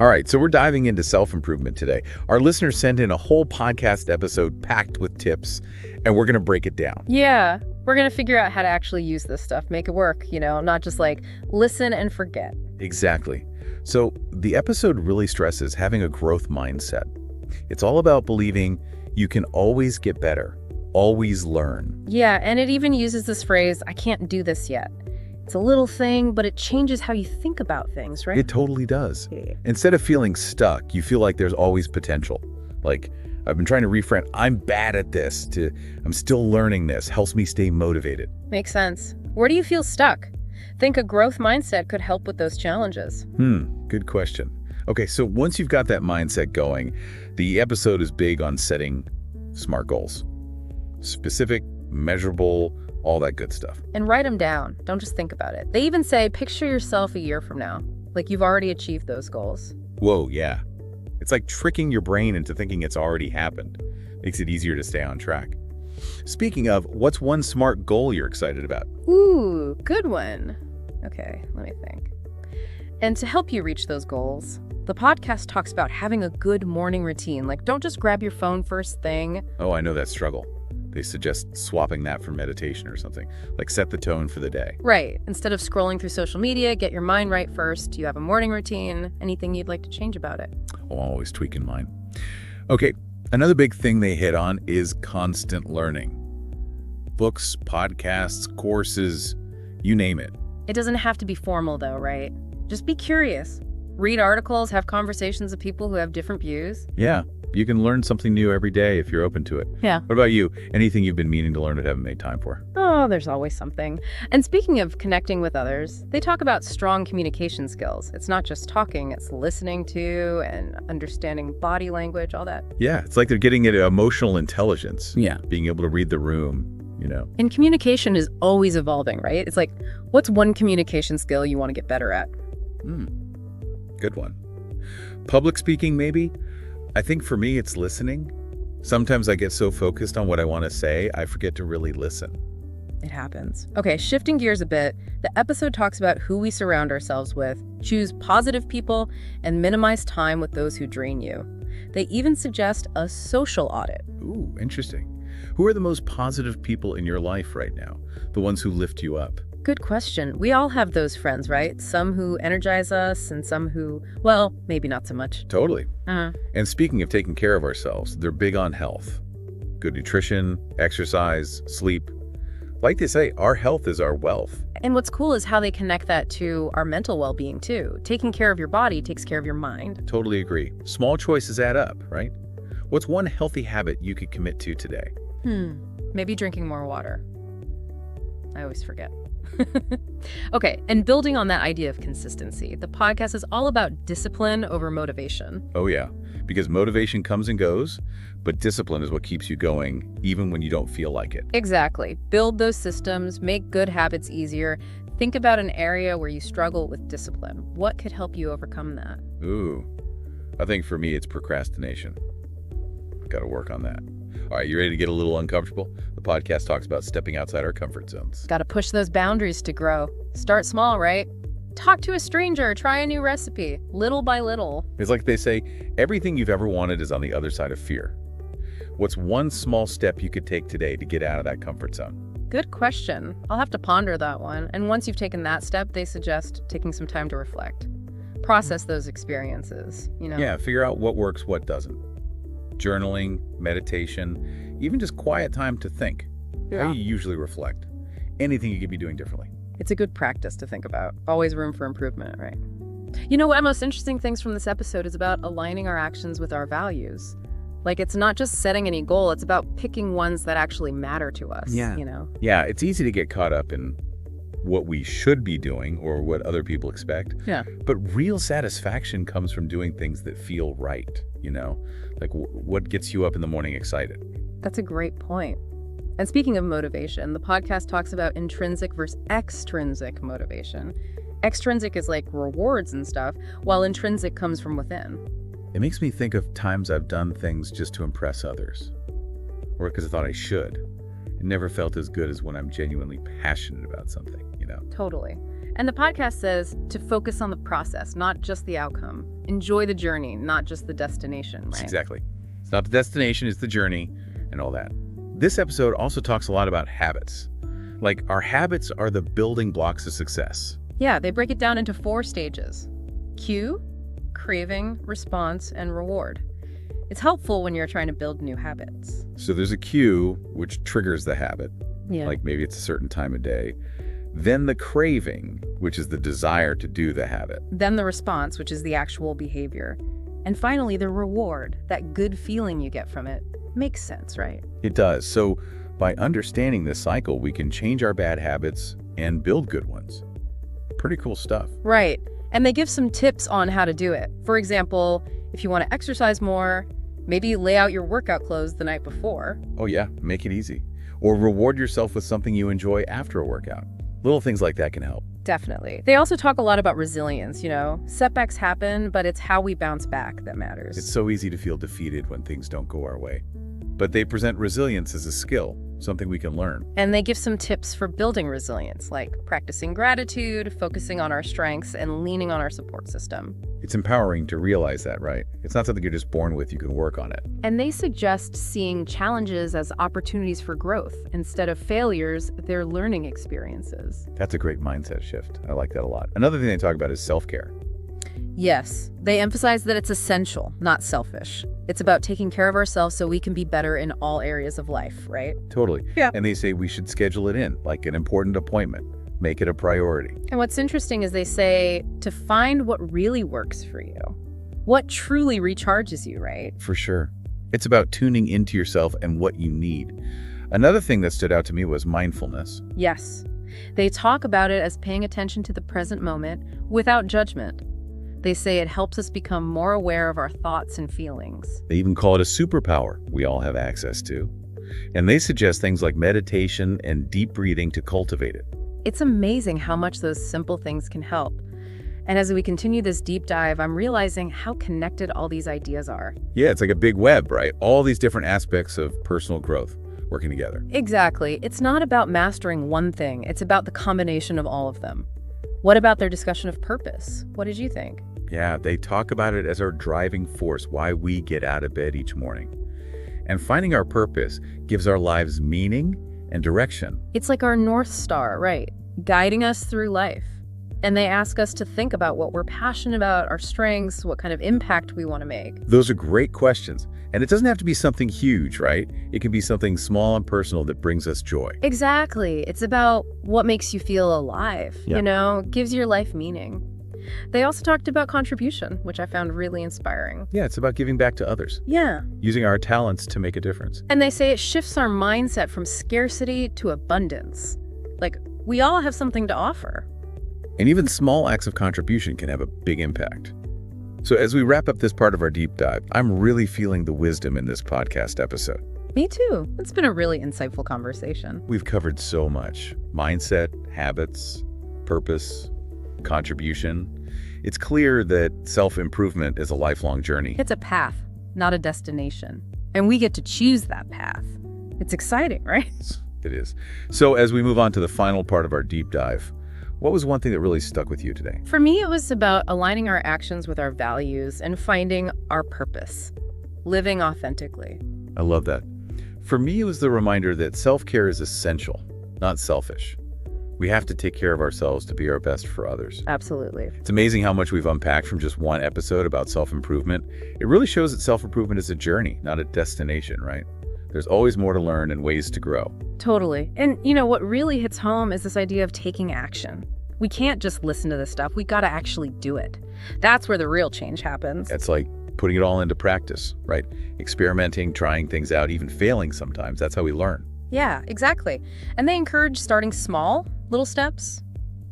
All right, so we're diving into self-improvement today. Our listeners sent in a whole podcast episode packed with tips, and we're going to break it down. Yeah, we're going to figure out how to actually use this stuff, make it work, not just like listen and forget. Exactly. So the episode really stresses having a growth mindset. It's all about believing you can always get better, always learn. Yeah, and it even uses this phrase, I can't do this yet. It's a little thing, but it changes how you think about things, right? It totally does. Instead of feeling stuck, you feel like there's always potential. Like, I've been trying to reframe, I'm bad at this, to I'm still learning this, helps me stay motivated. Makes sense. Where do you feel stuck? Think a growth mindset could help with those challenges. Good question. Okay, so once you've got that mindset going, the episode is big on setting SMART goals. Specific, measurable, all that good stuff. And write them down. Don't just think about it. They even say, picture yourself a year from now, like you've already achieved those goals. Whoa, yeah. It's like tricking your brain into thinking it's already happened. Makes it easier to stay on track. Speaking of, what's one SMART goal you're excited about? Ooh, good one. Okay, let me think. And to help you reach those goals, the podcast talks about having a good morning routine. Like, don't just grab your phone first thing. Oh, I know that struggle. They suggest swapping that for meditation or something, like set the tone for the day. Right. Instead of scrolling through social media, get your mind right first. You have a morning routine. Anything you'd like to change about it? Oh, I'm always tweaking mine. Okay, another big thing they hit on is constant learning. Books, podcasts, courses, you name it. It doesn't have to be formal though, right? Just be curious. Read articles, have conversations with people who have different views. Yeah. You can learn something new every day if you're open to it. Yeah. What about you? Anything you've been meaning to learn but haven't made time for? Oh, there's always something. And speaking of connecting with others, they talk about strong communication skills. It's not just talking, it's listening to and understanding body language, all that. Yeah, it's like they're getting at emotional intelligence. Yeah. Being able to read the room, And communication is always evolving, right? It's like, what's one communication skill you want to get better at? Good one. Public speaking, maybe? I think for me, it's listening. Sometimes I get so focused on what I want to say, I forget to really listen. It happens. Okay, shifting gears a bit, the episode talks about who we surround ourselves with, choose positive people, and minimize time with those who drain you. They even suggest a social audit. Ooh, interesting. Who are the most positive people in your life right now? The ones who lift you up? Good question. We all have those friends, right? Some who energize us and some who, well, maybe not so much. Totally. And speaking of taking care of ourselves, they're big on health. Good nutrition, exercise, sleep. Like they say, our health is our wealth. And what's cool is how they connect that to our mental well-being too. Taking care of your body takes care of your mind. Totally agree. Small choices add up, right? What's one healthy habit you could commit to today? Maybe drinking more water. I always forget. Okay, and building on that idea of consistency, the podcast is all about discipline over motivation. Oh yeah, because motivation comes and goes, but discipline is what keeps you going, even when you don't feel like it. Exactly. Build those systems, make good habits easier. Think about an area where you struggle with discipline. What could help you overcome that? Ooh, I think for me it's procrastination. Got to work on that. All right, you ready to get a little uncomfortable? The podcast talks about stepping outside our comfort zones. Got to push those boundaries to grow. Start small, right? Talk to a stranger, try a new recipe, little by little. It's like they say, everything you've ever wanted is on the other side of fear. What's one small step you could take today to get out of that comfort zone? Good question. I'll have to ponder that one. And once you've taken that step, they suggest taking some time to reflect. Process those experiences, Yeah, figure out what works, what doesn't. Journaling, meditation, even just quiet time to think. How do you usually reflect? Anything you could be doing differently. It's a good practice to think about. Always room for improvement, right? You know, one of the most interesting things from this episode is about aligning our actions with our values. Like, it's not just setting any goal, it's about picking ones that actually matter to us, Yeah, it's easy to get caught up in what we should be doing or what other people expect. Yeah. But real satisfaction comes from doing things that feel right, Like what gets you up in the morning excited? That's a great point. And speaking of motivation, the podcast talks about intrinsic versus extrinsic motivation. Extrinsic is like rewards and stuff, while intrinsic comes from within. It makes me think of times I've done things just to impress others, or because I thought I should. It never felt as good as when I'm genuinely passionate about something, Totally. And the podcast says to focus on the process, not just the outcome. Enjoy the journey, not just the destination, right? Exactly. It's not the destination, it's the journey and all that. This episode also talks a lot about habits. Like, our habits are the building blocks of success. Yeah, they break it down into 4 stages. Cue, craving, response, and reward. It's helpful when you're trying to build new habits. So there's a cue, which triggers the habit. Yeah. Like maybe it's a certain time of day. Then the craving, which is the desire to do the habit. Then the response, which is the actual behavior. And finally, the reward, that good feeling you get from it. Makes sense, right? It does. So by understanding this cycle, we can change our bad habits and build good ones. Pretty cool stuff. Right. And they give some tips on how to do it. For example, if you want to exercise more, maybe lay out your workout clothes the night before. Oh yeah, make it easy. Or reward yourself with something you enjoy after a workout. Little things like that can help. Definitely. They also talk a lot about resilience, Setbacks happen, but it's how we bounce back that matters. It's so easy to feel defeated when things don't go our way. But they present resilience as a skill, something we can learn. And they give some tips for building resilience, like practicing gratitude, focusing on our strengths, and leaning on our support system. It's empowering to realize that, right? It's not something you're just born with, you can work on it. And they suggest seeing challenges as opportunities for growth. Instead of failures, they're learning experiences. That's a great mindset shift. I like that a lot. Another thing they talk about is self-care. Yes, they emphasize that it's essential, not selfish. It's about taking care of ourselves so we can be better in all areas of life, right? Totally. Yeah. And they say we should schedule it in, like an important appointment. Make it a priority. And what's interesting is they say to find what really works for you, what truly recharges you, right? For sure. It's about tuning into yourself and what you need. Another thing that stood out to me was mindfulness. Yes. They talk about it as paying attention to the present moment without judgment. They say it helps us become more aware of our thoughts and feelings. They even call it a superpower we all have access to. And they suggest things like meditation and deep breathing to cultivate it. It's amazing how much those simple things can help. And as we continue this deep dive, I'm realizing how connected all these ideas are. Yeah, it's like a big web, right? All these different aspects of personal growth working together. Exactly. It's not about mastering one thing. It's about the combination of all of them. What about their discussion of purpose? What did you think? Yeah, they talk about it as our driving force, why we get out of bed each morning. And finding our purpose gives our lives meaning and direction. It's like our North Star, right? Guiding us through life. And they ask us to think about what we're passionate about, our strengths, what kind of impact we want to make. Those are great questions. And it doesn't have to be something huge, right? It can be something small and personal that brings us joy. Exactly. It's about what makes you feel alive, Yeah. Gives your life meaning. They also talked about contribution, which I found really inspiring. Yeah, it's about giving back to others, Yeah. using our talents to make a difference. And they say it shifts our mindset from scarcity to abundance. Like, we all have something to offer. And even small acts of contribution can have a big impact. So as we wrap up this part of our deep dive, I'm really feeling the wisdom in this podcast episode. Me too. It's been a really insightful conversation. We've covered so much: mindset, habits, purpose, contribution. It's clear that self-improvement is a lifelong journey. It's a path, not a destination. And we get to choose that path. It's exciting, right? It is. So as we move on to the final part of our deep dive, what was one thing that really stuck with you today? For me, it was about aligning our actions with our values and finding our purpose, living authentically. I love that. For me, it was the reminder that self-care is essential, not selfish. We have to take care of ourselves to be our best for others. Absolutely. It's amazing how much we've unpacked from just one episode about self-improvement. It really shows that self-improvement is a journey, not a destination, right? There's always more to learn and ways to grow. Totally. And what really hits home is this idea of taking action. We can't just listen to this stuff. We got to actually do it. That's where the real change happens. It's like putting it all into practice, right? Experimenting, trying things out, even failing sometimes. That's how we learn. Yeah, exactly. And they encourage starting small, little steps,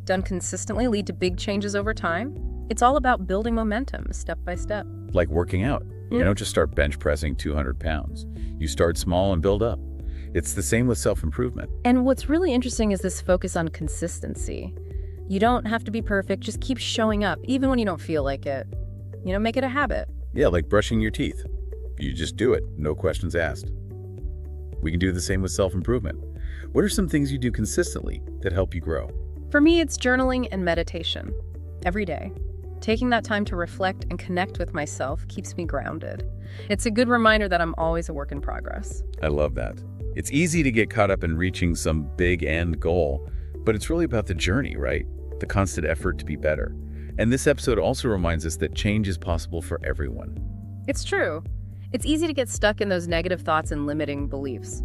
done consistently, lead to big changes over time. It's all about building momentum step by step. Like working out. Yeah. You don't just start bench pressing 200 pounds. You start small and build up. It's the same with self-improvement. And what's really interesting is this focus on consistency. You don't have to be perfect. Just keep showing up, even when you don't feel like it. Make it a habit. Yeah, like brushing your teeth. You just do it, no questions asked. We can do the same with self-improvement. What are some things you do consistently that help you grow? For me, it's journaling and meditation. Every day. Taking that time to reflect and connect with myself keeps me grounded. It's a good reminder that I'm always a work in progress. I love that. It's easy to get caught up in reaching some big end goal, but it's really about the journey, right? The constant effort to be better. And this episode also reminds us that change is possible for everyone. It's true. It's easy to get stuck in those negative thoughts and limiting beliefs.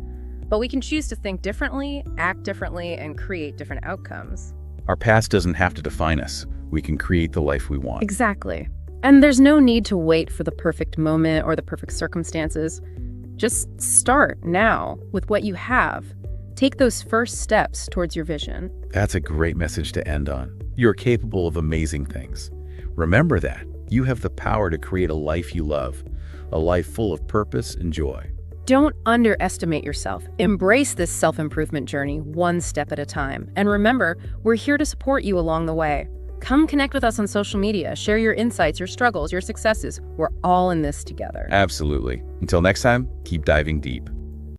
But we can choose to think differently, act differently, and create different outcomes. Our past doesn't have to define us. We can create the life we want. Exactly. And there's no need to wait for the perfect moment or the perfect circumstances. Just start now with what you have. Take those first steps towards your vision. That's a great message to end on. You're capable of amazing things. Remember that. You have the power to create a life you love, a life full of purpose and joy. Don't underestimate yourself. Embrace this self-improvement journey one step at a time. And remember, we're here to support you along the way. Come connect with us on social media. Share your insights, your struggles, your successes. We're all in this together. Absolutely. Until next time, keep diving deep.